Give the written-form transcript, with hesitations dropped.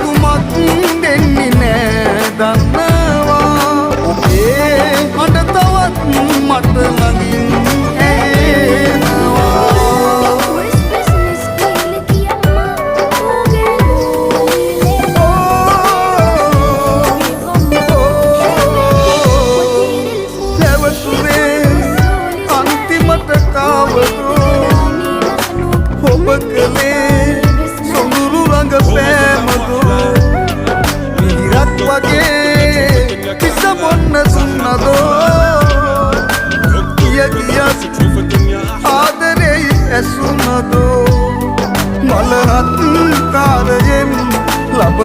සැලකුමක් දෙන්නේ නෑ දන්නවා ඔබේ හඬ තවත් මට ළඟින් ඇහෙනවා Sunnado